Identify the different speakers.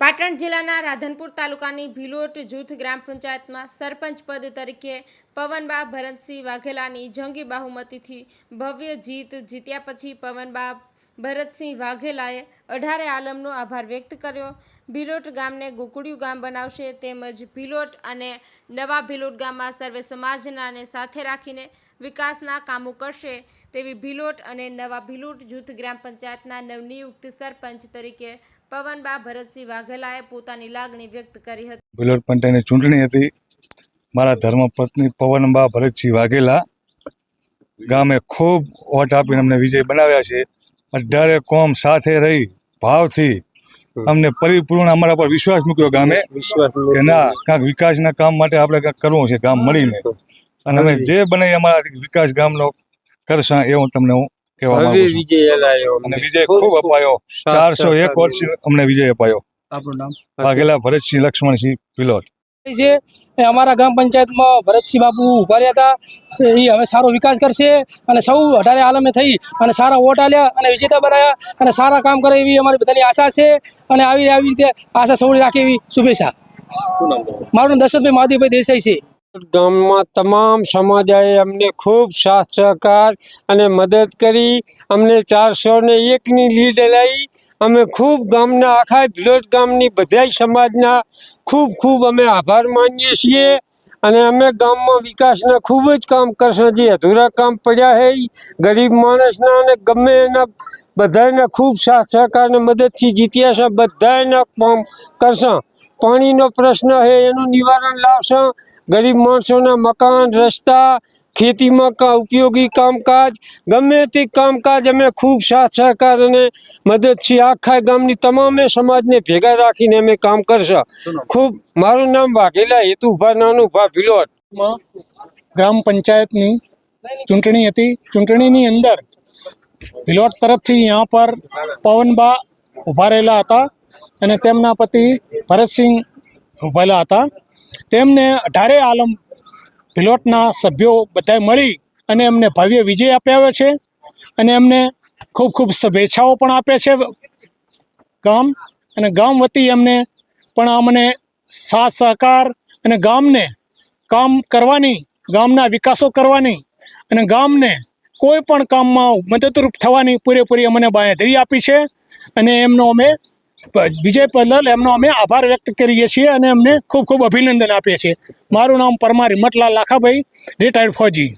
Speaker 1: પાટણ જિલ્લાના રાધનપુર તાલુકાની ભીલોટ જૂથ ગ્રામ પંચાયતમાં સરપંચ પદ તરીકે પવનબા ભરતસિંહ વાઘેલાની જંગી બહુમતીથી ભવ્ય જીત્યા પછી પવનબા ભરતસિંહ વાઘેલાએ અઢારે આલમનો આભાર વ્યક્ત કર્યો। ભીલોટ ગામને ગોકુળિયું ગામ બનાવશે તેમજ ભીલોટ અને નવા ભીલોટ ગામમાં સર્વે સમાજનાને સાથે રાખીને વિકાસના કામો કરશે તેવી ભીલોટ અને નવા ભીલોટ જૂથ ગ્રામ પંચાયતના નવનિયુક્ત સરપંચ તરીકે પવનબા ભરતસિંહ વાઘેલાએ પોતાની લાગણી વ્યક્ત કરી હતી।
Speaker 2: ભીલોટ પંચાયતની ચૂંટણી હતી। મારા ધર્મપત્ની પવનબા ભરતસિંહ વાઘેલા ગામે ખૂબ વોટ આપીને અમને વિજય બનાવ્યા છે। અઢારે કોમ સાથે રહી ભાવથી અમને પરિપૂર્ણ અમારા પર વિશ્વાસ મૂક્યો ગામે કે ના કાંઈક વિકાસના કામ માટે આપણે કાંઈક કરવું છે ગામ મળીને, અને અમે જે બને અમારા વિકાસ ગામનો કરશું એવું તમને હું કહેવા માંગુ છું। અને વિજય ખૂબ અપાયો, 401 વર્ષ અમને વિજય અપાયો। આપણું નામ વાઘેલા ભરતસિંહ લક્ષ્મણસિંહ ભીલોટ
Speaker 3: છે। અમારા ગ્રામ પંચાયતમાં ભરતસિંહ બાપુ ઉભા રહ્યા હતા। એ હવે સારો વિકાસ કરશે અને સૌ અઢારે આલમે થઈ અને સારા વોટ આલ્યા અને વિજેતા બનાવ્યા અને સારા કામ કરે એવી અમારી બધાની આશા છે અને આવી રીતે આશા સૌને રાખે એવી શુભેચ્છા। મારું નામ દશરથભાઈ મહાદેવભાઈ દેસાઈ છે।
Speaker 4: ગામમાં તમામ સમાજે અમને ખૂબ સાથ સહકાર અને મદદ કરી। અમને 401ની લીડ લઈ અમે ખૂબ ગામના આખા ભીલોટ ગામની બધા સમાજના ખૂબ અમે આભાર માનીએ છીએ અને અમે ગામમાં વિકાસના ખૂબ જ કામ કરશું। જે અધૂરા કામ પડ્યા છે ગરીબ માણસના અને ગમે એના બધાને ખૂબ સાથ સહકાર અને મદદથી જીત્યા છે, બધાના કામ કરશું। પાણીનો પ્રશ્ન છે એનું નિવારણ લાવશું। ગરીબ માણસોના મકાન, રસ્તા, ખેતીમાં ઉપયોગી કામકાજ, ગમે તે કામકાજ અમે ખૂબ સાથ સહકાર અને મદદથી આખા ગામની તમામે સમાજને ભેગા રાખીને અમે કામ કરશું। ખૂબ મારું નામ વાઘેલા હેતુભા નાનુભા ભીલોટ।
Speaker 3: ગ્રામ પંચાયતની ચૂંટણી હતી। ચૂંટણીની અંદર ભીલોટ તરફથી यहाँ પર પવનબા ઉભા રહેલા હતા અને તેમના પતિ ભરતસિંહ ઉભેલા હતા। તેમને અઢારે આલમ ભીલોટના સભ્યો બધાએ મળી અને એમને ભવ્ય વિજય અપાવ્યો છે અને એમને ખૂબ શુભેચ્છાઓ પણ આપે છે ગામ અને ગામ વતી એમને પણ અમને સાથ સહકાર અને ગામને કામ કરવાની, ગામના વિકાસો કરવાની અને ગામને કોઈ પણ કામમાં મદદરૂપ થવાની પૂરેપૂરી અમને બાંહેધરી આપી છે અને એમનો અમે વિજય બદલ એમનો અમે આભાર વ્યક્ત કરીએ છીએ અને એમને ખૂબ અભિનંદન આપીએ છીએ। મારું નામ પરમાર હિંમતલાલ લાખાભાઈ, રિટાયર્ડ ફૌજી।